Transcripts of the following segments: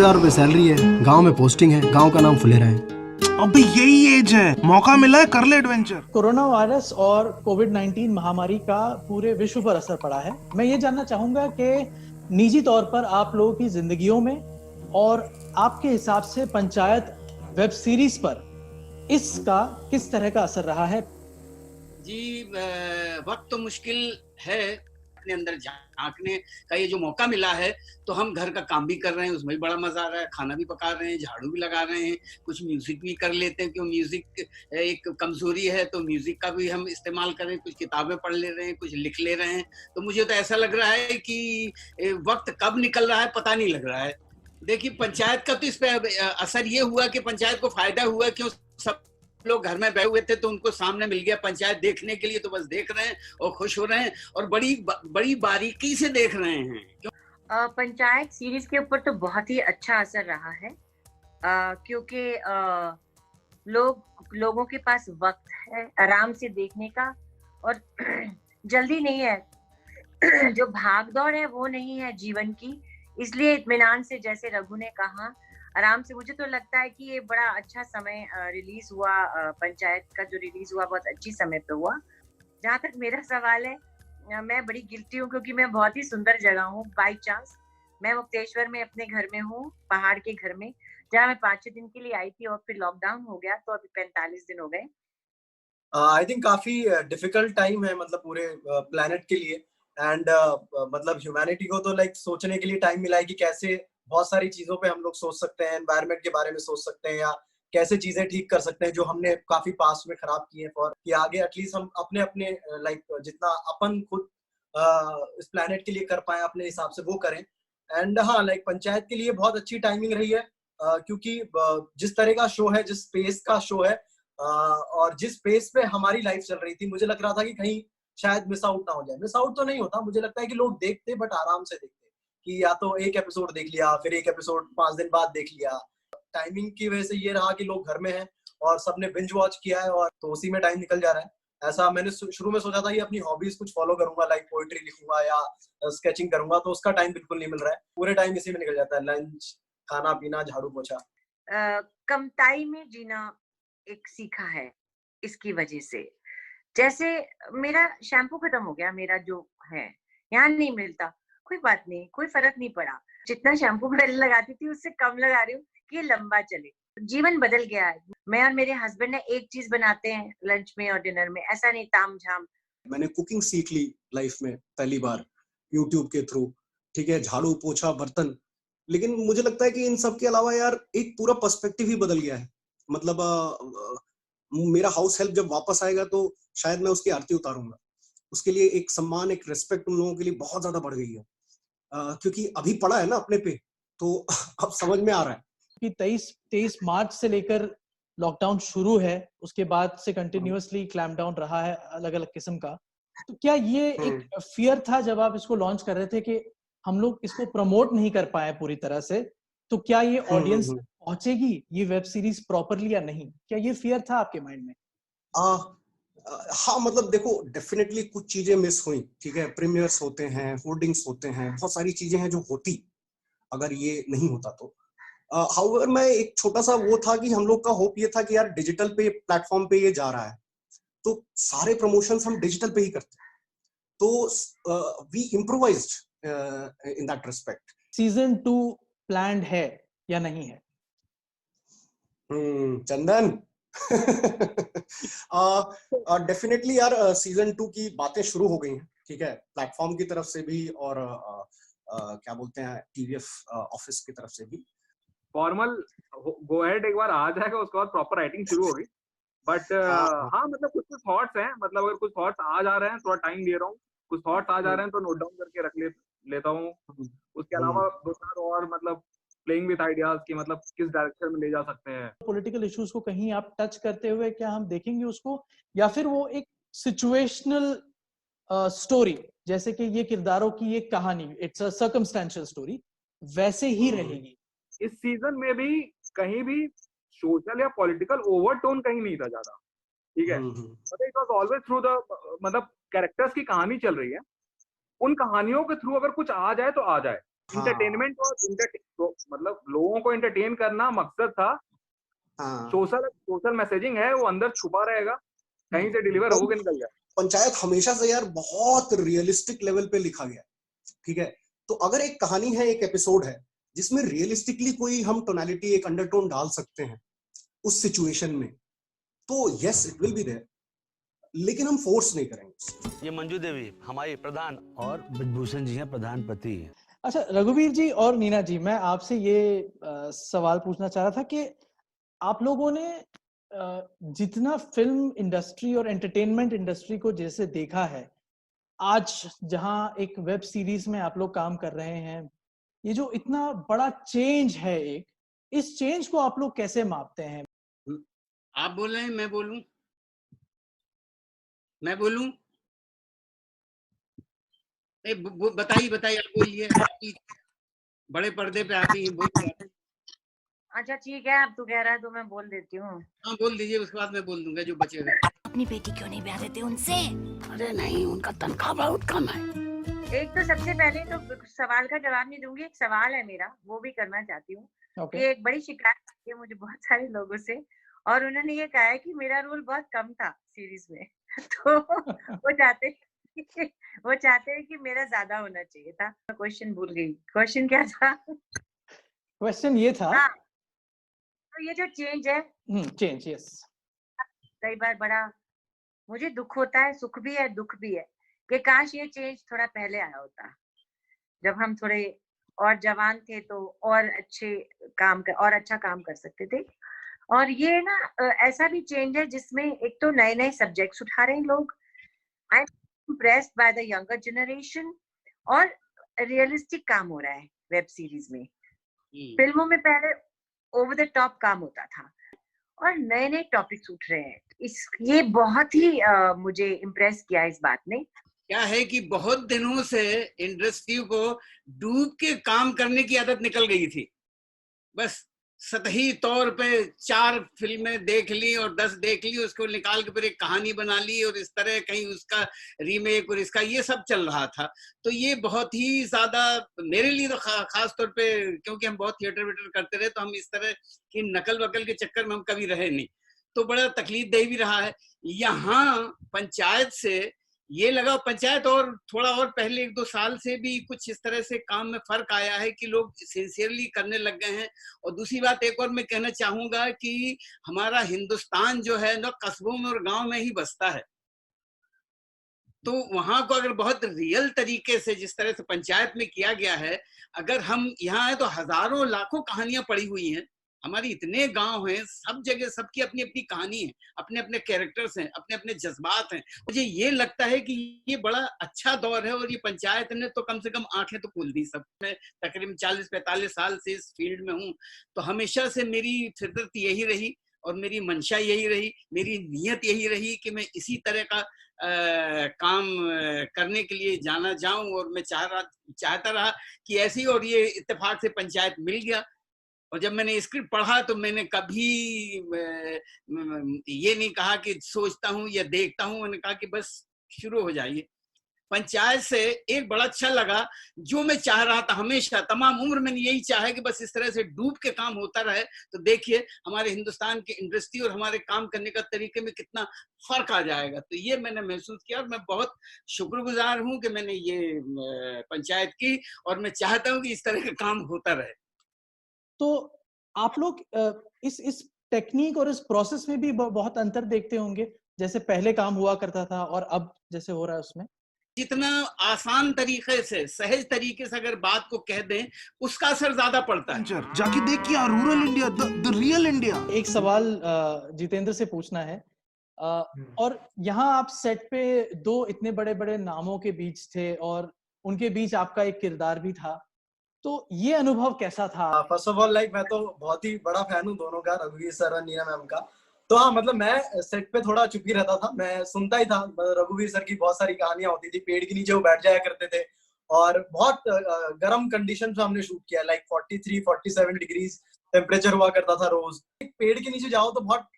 ₹1000 salary है, गांव में पोस्टिंग है, गांव का नाम फुलेरा है। अबे यही एज है, मौका मिला है, कर ले एडवेंचर। कोरोना वायरस और कोविड-19 महामारी का पूरे विश्व पर असर पड़ा है। मैं ये जानना चाहूंगा कि निजी तौर पर आप लोगों की जिंदगियों में और आपके हिसाब से पंचायत वेब सीरीज पर इसका किस तरह का असर रहा है? जी, वक्त तो मुश्किल है। अपने अंदर झांकने का ये जो मौका मिला है, तो हम घर का काम भी कर रहे हैं, उसमें भी बड़ा मजा आ रहा है, खाना भी पका रहे हैं, झाड़ू भी लगा रहे हैं, कुछ म्यूजिक भी कर लेते हैं, क्योंकि म्यूजिक एक कमजोरी है, तो म्यूजिक का भी हम इस्तेमाल कर रहे हैं, कुछ किताबें पढ़ ले रहे हैं, कुछ लिख ले रहे हैं। तो मुझे तो ऐसा लग रहा है कि वक्त कब निकल रहा है पता नहीं लग रहा है। देखिए, पंचायत का तो इस पे असर ये हुआ कि पंचायत को फायदा हुआ, क्यों सब लोग घर में बैठे हुए थे तो उनको सामने मिल गया पंचायत देखने के लिए, तो बस देख रहे हैं और खुश हो रहे हैं और बड़ी बारीकी से देख रहे हैं। पंचायत सीरीज के ऊपर तो बहुत ही अच्छा असर रहा है, क्योंकि लोगों के पास वक्त है आराम से देखने का, और जल्दी नहीं है, जो भाग दौड़ है वो नहीं है जीवन की, इसलिए इत्मीनान से, जैसे रघु ने कहा, आराम से। मुझे तो लगता है कि ये बड़ा अच्छा समय रिलीज हुआ, पंचायत का जो रिलीज हुआ बहुत अच्छी समय पे हुआ। जहाँ तक मेरा सवाल है, मैं बड़ी गिल्टी हूँ क्योंकि मैं बहुत ही सुंदर जगह हूँ। बाई चांस मैं मुक्तेश्वर में अपने घर में हूँ, पहाड़ के घर में, जहाँ मैं 5-6 दिन के लिए आई थी और फिर लॉकडाउन हो गया, तो अभी 45 दिन हो गए। आई थिंक काफी डिफिकल्ट टाइम है, मतलब पूरे प्लेनेट के लिए एंड मतलब ह्यूमैनिटी को तो लाइक सोचने के लिए टाइम मिला है कि कैसे बहुत सारी चीजों पे हम लोग सोच सकते हैं, एनवायरनमेंट के बारे में सोच सकते हैं, या कैसे चीजें ठीक कर सकते हैं जो हमने काफी पास्ट में खराब की हैं, फॉर कि आगे एटलीस्ट हम अपने अपने लाइक जितना अपन खुद इस प्लेनेट के लिए कर पाए अपने हिसाब से वो करें। एंड हाँ, लाइक पंचायत के लिए बहुत अच्छी टाइमिंग रही है, क्योंकि जिस तरह का शो है, जिस स्पेस का शो है, और जिस पेस पे हमारी लाइफ चल रही थी, मुझे लग रहा था कि कहीं शायद मिस आउट ना हो जाए। मिस आउट तो नहीं होता, मुझे लगता है कि लोग देखते बट आराम से देखते, कि या तो एक एपिसोड देख लिया, फिर एक एपिसोड 5 दिन बाद देख लिया। टाइमिंग की वजह से ये रहा कि लोग घर में हैं और सबने बिंज वॉच किया है, और तो उसी में टाइम निकल जा रहा है। ऐसा मैंने शुरू में सोचा था कि अपनी हॉबीज कुछ फॉलो करूंगा, लाइक पोएट्री लिखूंगा या स्केचिंग करूंगा, तो उसका टाइम बिल्कुल नहीं मिल रहा है। पूरे टाइम इसी में निकल जाता है, लंच, खाना पीना, झाड़ू पोछा। कमताई में जीना एक सीखा है इसकी वजह से। जैसे मेरा शैम्पू खत्म हो गया, मेरा जो है यहाँ नहीं मिलता, कोई बात नहीं, कोई फर्क नहीं पड़ा। जितना शैम्पू पहले लगाती थी उससे कम लगा रही हूँ कि ये लंबा चले। जीवन बदल गया है। मैं और मेरे हस्बैंड ने एक चीज बनाते हैं लंच में और डिनर में, ऐसा नहीं ताम झाम। मैंने कुकिंग सीख ली लाइफ में पहली बार यूट्यूब के थ्रू, ठीक है, झाड़ू पोछा बर्तन। लेकिन मुझे लगता है कि इन सब के अलावा यार एक पूरा पर्सपेक्टिव ही बदल गया है। मतलब मेरा हाउस हेल्प जब वापस आएगा तो शायद मैं उसकी आरती उतारूंगा। उसके लिए एक सम्मान, एक रेस्पेक्ट उन लोगों के लिए बहुत ज्यादा बढ़ गई है, क्योंकि अभी पड़ा है ना अपने पे, तो अब समझ में आ रहा है कि 23 मार्च से लेकर लॉकडाउन शुरू है, उसके बाद से कंटिन्यूअसली क्लैम्पडाउन रहा है अलग अलग किस्म का। तो क्या ये एक फियर था जब आप इसको लॉन्च कर रहे थे कि हम लोग इसको प्रमोट नहीं कर पाए पूरी तरह से, तो क्या ये ऑडियंस पहुंचेगी ये वेब सीरीज प्रॉपरली या नहीं? क्या ये फियर था आपके माइंड में? हाँ, मतलब देखो, डेफिनेटली कुछ चीजें मिस हुई, ठीक है, प्रीमियर्स होते हैं, होर्डिंग्स होते हैं, बहुत सारी चीजें हैं जो होती अगर ये नहीं होता तो। हाउएवर मैं एक छोटा सा वो था कि हम लोग का होप ये था कि यार डिजिटल पे प्लेटफॉर्म पे ये जा रहा है, तो सारे प्रमोशंस हम डिजिटल पे ही करते हैं, तो we improvised in that respect. Season 2 planned है या नहीं है? चंदन, डेफिनेटली यार, सीजन 2 की बातें शुरू हो गई हैं, ठीक है, प्लेटफॉर्म की तरफ से भी और क्या बोलते हैं टीवीएफ ऑफिस की तरफ से भी। फॉर्मल गो अहेड एक बार आ जाएगा, उसके बाद प्रॉपर राइटिंग शुरू होगी। बट हाँ, मतलब कुछ कुछ थॉट्स हैं, मतलब अगर कुछ थॉट्स आ जा रहे हैं, थोड़ा टाइम दे रहा हूँ, कुछ थॉट्स आ जा रहे हैं तो नोट डाउन करके रख लेता हूँ। उसके अलावा दो चार और मतलब प्लेइंग विद आइडियाज की, मतलब किस डायरेक्शन में ले जा सकते हैं। पॉलिटिकल इश्यूज को कहीं आप टच करते हुए क्या हम देखेंगे उसको, या फिर वो एक सिचुएशनल स्टोरी, जैसे कि ये किरदारों की एक कहानी, इट्स अ सर्कमस्टेंशियल स्टोरी, वैसे ही रहेगी? इस सीजन में भी कहीं भी सोशल या पॉलिटिकल ओवरटोन कहीं नहीं था ज्यादा, ठीक है। मतलब it was always through the, मतलब कैरेक्टर्स की कहानी चल रही है, उन कहानियों के थ्रू अगर कुछ आ जाए तो आ जाए। इंटरटेनमेंट और मतलब लोगों को एंटरटेन करना मकसद था। हाँ सोशल मैसेजिंग है, वो अंदर छुपा रहेगा, कहीं से डिलीवर होके निकल जाए। पंचायत हमेशा से यार बहुत रियलिस्टिक लेवल पे लिखा गया, ठीक है। तो अगर एक कहानी है, एक एपिसोड है जिसमें रियलिस्टिकली कोई हम टोनालिटी, एक अंडरटोन डाल सकते हैं उस सिचुएशन में, तो yes it will be there, लेकिन हम फोर्स नहीं करेंगे। ये मंजू देवी हमारी प्रधान और ब्रजभूषण जी हैं प्रधान पति। अच्छा रघुवीर जी और नीना जी, मैं आपसे ये सवाल पूछना चाह रहा था कि आप लोगों ने जितना फिल्म इंडस्ट्री और एंटरटेनमेंट इंडस्ट्री को जैसे देखा है, आज जहां एक वेब सीरीज में आप लोग काम कर रहे हैं, ये जो इतना बड़ा चेंज है, इस चेंज को आप लोग कैसे मापते हैं? आप बोल रहे हैं, मैं बोलूं? मैं बोलूं? बताइए, आप बोलिए, आपकी बड़े पर्दे पे आप ही बोलिए। अच्छा ठीक है, अब तू कह रहा है तो मैं बोल देती हूँ। हाँ बोल दीजिए, उसके बाद मैं बोल दूंगा जो बचेगा। अपनी बेटी क्यों नहीं ब्याह देते उनसे? अरे नहीं, उनका तनख्वाह बहुत कम है। एक तो सबसे पहले तो सवाल का जवाब नहीं दूंगी, एक सवाल है मेरा, वो भी करना चाहती हूँ। Okay. ये एक बड़ी शिकायत आती है मुझे बहुत सारे लोगों से, और उन्होंने ये कहा है कि मेरा रोल बहुत कम था सीरीज में तो वो चाहते हैं कि मेरा ज्यादा होना चाहिए था। क्वेश्चन भूल गई, क्वेश्चन क्या था? क्वेश्चन ये था। हाँ, तो ये जो चेंज है, चेंज, यस, कई बार बड़ा मुझे दुख होता है, सुख भी है दुख भी है, कि काश ये चेंज थोड़ा पहले आया होता, जब हम थोड़े और जवान थे तो और अच्छा काम कर सकते थे। और ये ना ऐसा भी चेंज है जिसमें एक तो नए नए सब्जेक्ट्स उठा रहे हैं लोग, I am impressed by the younger generation, और रियलिस्टिक काम हो रहा है वेब सीरीज में। फिल्मों में पहले ओवर द टॉप काम होता था, और नए नए टॉपिक्स उठ रहे हैं। ये बहुत ही मुझे इम्प्रेस किया इस बात ने। क्या है कि बहुत दिनों से इंडस्ट्री को डूब के काम करने की आदत निकल गई थी। बस सतही तौर पे 4 फिल्में देख ली और 10 देख ली, उसको निकाल के फिर एक कहानी बना ली, और इस तरह कहीं उसका रीमेक और इसका ये सब चल रहा था। तो ये बहुत ही ज्यादा मेरे लिए तो खास तौर पे, क्योंकि हम बहुत थिएटर वेटर करते रहे, तो हम इस तरह की नकल वकल के चक्कर में हम कभी रहे नहीं, तो बड़ा तकलीफ दे भी रहा है। यहाँ पंचायत से ये लगा, पंचायत और थोड़ा और पहले 1-2 साल से भी कुछ इस तरह से काम में फर्क आया है कि लोग सिंसियरली करने लग गए हैं। और दूसरी बात एक और मैं कहना चाहूंगा कि हमारा हिंदुस्तान जो है ना, कस्बों में और गांव में ही बसता है, तो वहां को अगर बहुत रियल तरीके से जिस तरह से पंचायत में किया गया है, अगर हम यहाँ है तो हजारों लाखों कहानियां पड़ी हुई हैं। हमारी इतने गांव हैं, सब जगह सबकी अपनी अपनी कहानी है, अपने अपने कैरेक्टर्स हैं, अपने अपने जज्बात हैं। मुझे ये लगता है कि ये बड़ा अच्छा दौर है, और ये पंचायत ने तो कम से कम आंखें तो खोल दी सब। मैं तकरीबन 40-45 साल से इस फील्ड में हूँ, तो हमेशा से मेरी फितरत यही रही और मेरी मंशा यही रही, मेरी नीयत यही रही कि मैं इसी तरह का काम करने के लिए जाऊं, और मैं चाहता रहा कि ऐसी, और ये इत्तेफाक से पंचायत मिल गया। और जब मैंने स्क्रिप्ट पढ़ा तो मैंने कभी ये नहीं कहा कि सोचता हूँ या देखता हूँ, मैंने कहा कि बस शुरू हो जाइए। पंचायत से एक बड़ा अच्छा लगा, जो मैं चाह रहा था हमेशा तमाम उम्र मैंने यही चाहा कि बस इस तरह से डूब के काम होता रहे, तो देखिए हमारे हिंदुस्तान की इंडस्ट्री और हमारे काम करने का तरीके में कितना फर्क आ जाएगा। तो ये मैंने महसूस किया, और मैं बहुत शुक्रगुजार हूँ कि मैंने ये पंचायत की, और मैं चाहता हूँ कि इस तरह का काम होता रहे। तो आप लोग इस टेक्निक और इस प्रोसेस में भी बहुत अंतर देखते होंगे, जैसे पहले काम हुआ करता था और अब जैसे हो रहा है उसमें? जितना आसान तरीके से, सहज तरीके से अगर बात को कह दें, उसका असर ज्यादा पड़ता है। जाके देख क्या rural India, the real India. एक सवाल जितेंद्र से पूछना है, और यहाँ आप सेट पे 2 इतने बड़े बड़े नामों के बीच थे, और उनके बीच आपका एक किरदार भी था, तो ये अनुभव कैसा था? फर्स्ट ऑफ ऑल मैं तो बहुत ही बड़ा फैन हूँ दोनों का, रघुवीर सर और नीना मैम का। तो हाँ, मतलब मैं सेट पे थोड़ा चुप ही रहता था, मैं सुनता ही था। रघुवीर सर की बहुत सारी कहानियां होती थी, पेड़ के नीचे वो बैठ जाया करते थे, और बहुत गर्म कंडीशन में हमने शूट किया, लाइक 43-47 डिग्रीज टेम्परेचर हुआ करता था रोज। पेड़ के नीचे जाओ तो बहुत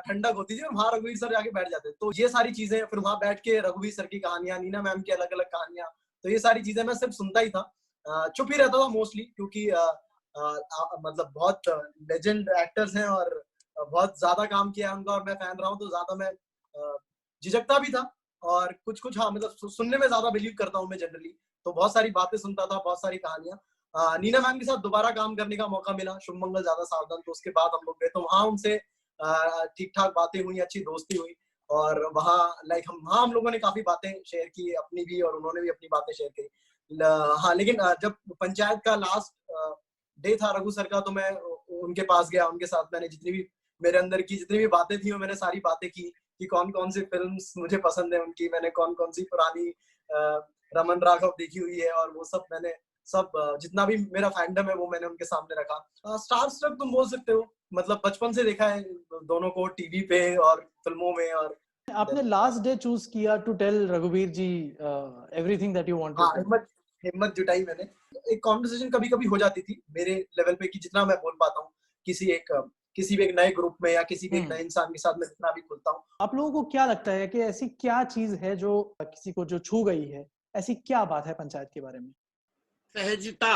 ठंडक होती थी, और वहां रघुवीर सर जाके बैठ जाते। तो ये सारी चीजें, फिर वहां बैठ के रघुवीर सर की कहानियां, नीना मैम की अलग अलग कहानियां, तो ये सारी चीजें मैं सिर्फ सुनता ही था। चुप ही रहता था मोस्टली, क्योंकि मतलब बहुत लेजेंड एक्टर्स हैं और बहुत ज्यादा काम किया है उनका, और मैं फैन रहा हूँ तो ज्यादा मैं झिझकता भी था। और कुछ हाँ मतलब सुनने में ज्यादा बिलीव करता हूँ मैं जनरली, तो बहुत सारी बातें सुनता था, बहुत सारी कहानियां। नीना मैम के साथ दोबारा काम करने का मौका मिला, शुभ मंगल ज्यादा सावधान, तो उसके बाद हम लोग गए तो वहाँ उनसे ठीक ठाक बातें हुई, अच्छी दोस्ती हुई। और वहाँ लाइक हम लोगों ने काफी बातें शेयर की अपनी भी, और उन्होंने भी अपनी बातें शेयर की। हाँ लेकिन जब पंचायत का लास्ट डे था रघु सर का, तो मैं उनके पास गया, उनके साथ मैंने जितनी भी मेरे अंदर की जितनी भी बातें थी वो मैंने सारी बातें की, कि कौन कौन सी फिल्म्स मुझे पसंद है उनकी, मैंने कौन कौन सी पुरानी रमन राघव देखी हुई है, और वो सब मैंने जितना भी मेरा फैंडम है वो मैंने उनके सामने रखा। स्टार स्ट्रक तुम बोल सकते हो, मतलब बचपन से देखा है दोनों को टीवी पे और फिल्मों में। और आपने लास्ट डे चूज किया टू टेल रघुवीर जी एवरीथिंग दैट यू वांटेड। हाँ, हिम्मत जुटाई मैंने। एक कॉन्वर्सेशन कभी कभी हो जाती थी मेरे लेवल पे, कि जितना मैं बोल पाता हूँ किसी भी एक नए ग्रुप में या किसी भी एक नए इंसान के साथ मैं जितना भी खुलता हूँ। आप लोगों को क्या लगता है कि ऐसी क्या चीज है जो किसी को जो छू गई है, ऐसी क्या बात है पंचायत के बारे में? सहजता,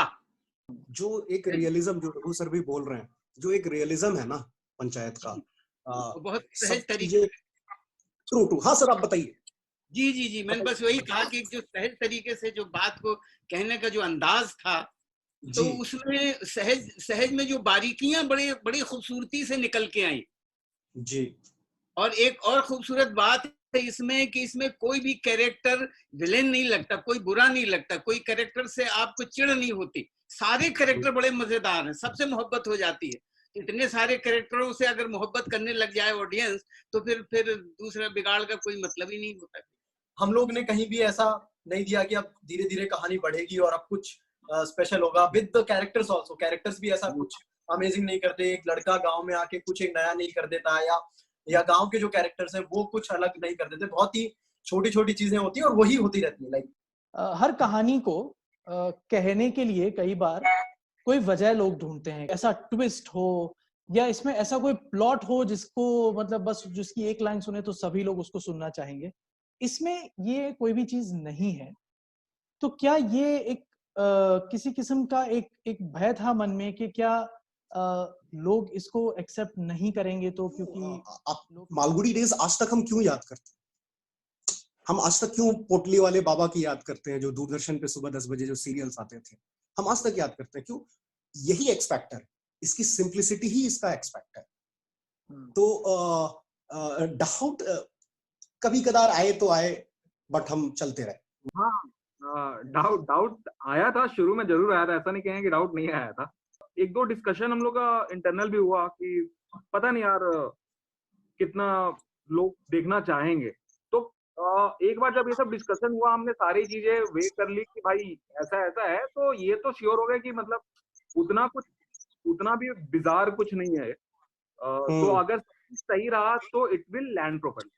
जो एक रियलिज्म, जो रघु सर भी बोल रहे हैं, जो एक रियलिज्म है ना पंचायत का, बहुत सब सहज तरीके। चीजें ट्रू। हाँ सर आप बताइए। जी मैंने बस वही कहा कि जो सहज तरीके से जो बात को कहने का जो अंदाज था, तो उसमें सहज में जो बारीकियां बड़ी खूबसूरती से निकल के आई जी। और एक और खूबसूरत बात है इसमें कि इसमें कोई भी कैरेक्टर विलेन नहीं लगता, कोई बुरा नहीं लगता, कोई कैरेक्टर से आपको चिढ़ नहीं होती। सारे कैरेक्टर बड़े मजेदार हैं, सबसे मोहब्बत हो जाती है। इतने सारे कैरेक्टरों से अगर मोहब्बत करने लग जाए ऑडियंस, तो फिर दूसरा बिगाड़ का कोई मतलब ही नहीं होता। हम लोग ने कहीं भी ऐसा नहीं दिया कि अब धीरे धीरे कहानी बढ़ेगी और अब कुछ स्पेशल होगा। With the characters also, characters भी ऐसा कुछ अमेजिंग नहीं करते। एक लड़का गांव में आके कुछ एक नया नहीं कर देता, या गांव के जो कैरेक्टर्स हैं वो कुछ अलग नहीं कर देते। बहुत ही छोटी छोटी चीजें होती हैं और वही होती रहती है। लाइक हर कहानी को कहने के लिए कई बार कोई वजह लोग ढूंढते हैं, ऐसा ट्विस्ट हो या इसमें ऐसा कोई प्लॉट हो जिसको मतलब बस जिसकी एक लाइन सुने तो सभी लोग उसको सुनना चाहेंगे। इसमें ये कोई भी चीज नहीं है। तो क्या ये एक किसी किस्म का एक भय था मन में कि क्या लोग इसको एक्सेप्ट नहीं करेंगे? तो क्योंकि मालगुडी डेज आज तक हम क्यों याद करते हैं? हम आज तक क्यों पोटली वाले बाबा की याद करते हैं, जो दूरदर्शन पे सुबह 10 बजे जो सीरियल्स आते थे, हम आज तक याद करते हैं क्यों? यही एक्स फैक्टर, इसकी सिंप्लिसिटी ही इसका एक्स फैक्टर। तो डाउट कभी कदार आए तो आए, बट हम चलते रहे। हाँ, डाउट आया था, शुरू में जरूर आया था, ऐसा नहीं कहेंगे कि डाउट नहीं आया था। एक दो डिस्कशन हम लोग का इंटरनल भी हुआ कि पता नहीं यार कितना लोग देखना चाहेंगे। तो एक बार जब ये सब डिस्कशन हुआ, हमने सारी चीजें वेट कर ली कि भाई ऐसा ऐसा है, तो ये तो श्योर हो गया कि मतलब उतना भी बिजार कुछ नहीं है। तो अगर सही रहा तो इट विल लैंड प्रॉपर्ली।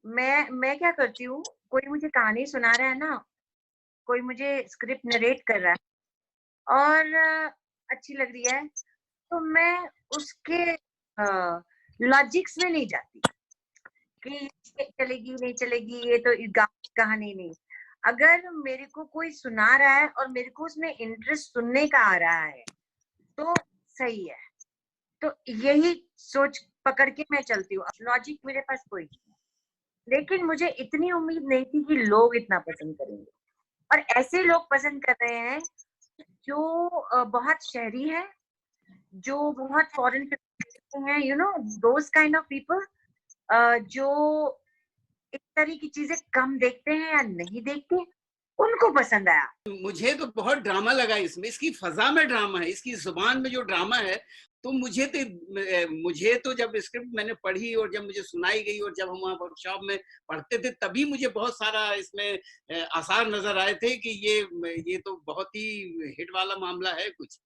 मैं क्या करती हूँ, कोई मुझे कहानी सुना रहा है ना, कोई मुझे स्क्रिप्ट नरेट कर रहा है और अच्छी लग रही है, तो मैं उसके लॉजिक्स में नहीं जाती कि चलेगी नहीं चलेगी, ये तो कहानी नहीं। अगर मेरे को कोई सुना रहा है और मेरे को उसमें इंटरेस्ट सुनने का आ रहा है तो सही है। तो यही सोच पकड़ के मैं चलती हूँ। अब लॉजिक मेरे पास कोई नहीं, लेकिन मुझे इतनी उम्मीद नहीं थी कि लोग इतना पसंद करेंगे। और ऐसे लोग पसंद कर रहे हैं जो बहुत शहरी है, जो बहुत फॉरेन हैं, you know those kind of people, जो इस तरह की चीजें कम देखते हैं या नहीं देखते, उनको पसंद आया। मुझे तो बहुत ड्रामा लगा इसमें, इसकी फजा में ड्रामा है, इसकी जुबान में जो ड्रामा है। तो मुझे तो जब स्क्रिप्ट मैंने पढ़ी और जब मुझे सुनाई गई और जब हम वहाँ वर्कशॉप में पढ़ते थे, तभी मुझे बहुत सारा इसमें आसार नजर आए थे कि ये तो बहुत ही हिट वाला मामला है कुछ,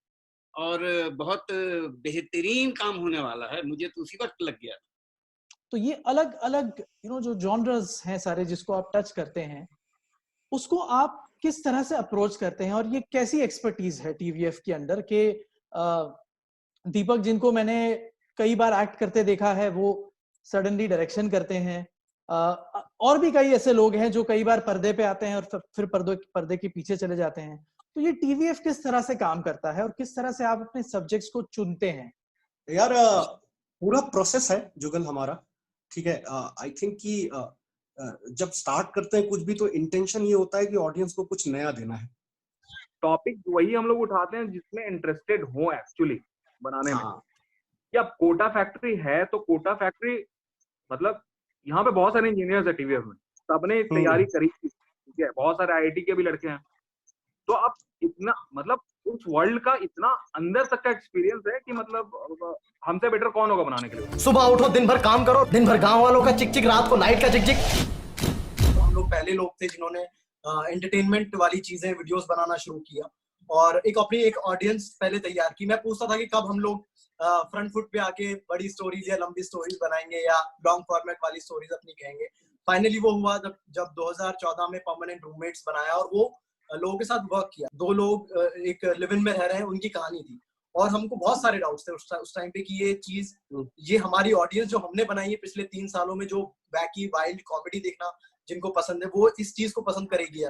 और बहुत बेहतरीन काम होने वाला है। मुझे तो उसी वक्त लग गया। तो ये अलग अलग जो जॉनर्स हैं सारे जिसको आप टच करते हैं, उसको आप किस तरह से अप्रोच करते हैं? और ये कैसी एक्सपर्टीज है टीवीएफ के अंदर के दीपक, जिनको मैंने कई बार एक्ट करते देखा है, वो सडनली डायरेक्शन करते हैं, और भी कई ऐसे लोग हैं जो कई बार पर्दे पे आते हैं और फिर पर्दे के पीछे चले जाते हैं। तो ये टीवीएफ किस तरह से काम करता है और किस तरह से आप अपने सब्जेक्ट्स को चुनते हैं? यार पूरा प्रोसेस है जुगल हमारा, ठीक है। आई थिंक कि जब स्टार्ट करते हैं कुछ भी तो इंटेंशन ये होता है कि ऑडियंस को कुछ नया देना है। टॉपिक वही हम लोग उठाते हैं जिसमें इंटरेस्टेड हो एक्चुअली बनाने में। हाँ, कि अब कोटा फैक्ट्री है तो कोटा फैक्ट्री मतलब यहाँ पे बहुत सारे इंजीनियर्स है टीवीएफ में, सबने तैयारी करी थी, ठीक है, बहुत सारे आईआईटी के भी लड़के हैं। तो अब इतना मतलब उस वर्ल्ड का इतना अंदर तक का एक्सपीरियंस है कि मतलब हमसे बेटर कौन होगा बनाने के लिए। सुबह उठो, दिन भर काम करो, दिन भर गांव वालों का चिक चिक, रात को नाइट का चिक चिक। तो हम लोग पहले लोग थे जिन्होंने एंटरटेनमेंट वाली चीजें वीडियोस बनाना शुरू किया और एक ऑडियंस पहले तैयार की। मैं पूछता था कि कब हम लोग फ्रंट फुट पे आके बड़ी स्टोरीज या लंबी स्टोरीज बनाएंगे या लॉन्ग फॉर्मेट वाली स्टोरीज अपनी कहेंगे। फाइनली वो हुआ जब 2014 में परमानेंट रूममेट्स बनाया और वो लोगों के साथ वर्क किया। 2 लोग एक लिव इन में रह रहे हैं, उनकी कहानी थी और हमको बहुत सारे डाउट्स थे उस टाइम पे कि ये चीज, ये हमारी ऑडियंस जो हमने बनाई है पिछले 3 सालों में, जो वैकी वाइल्ड कॉमेडी देखना जिनको पसंद है, वो इस चीज को पसंद करेगी।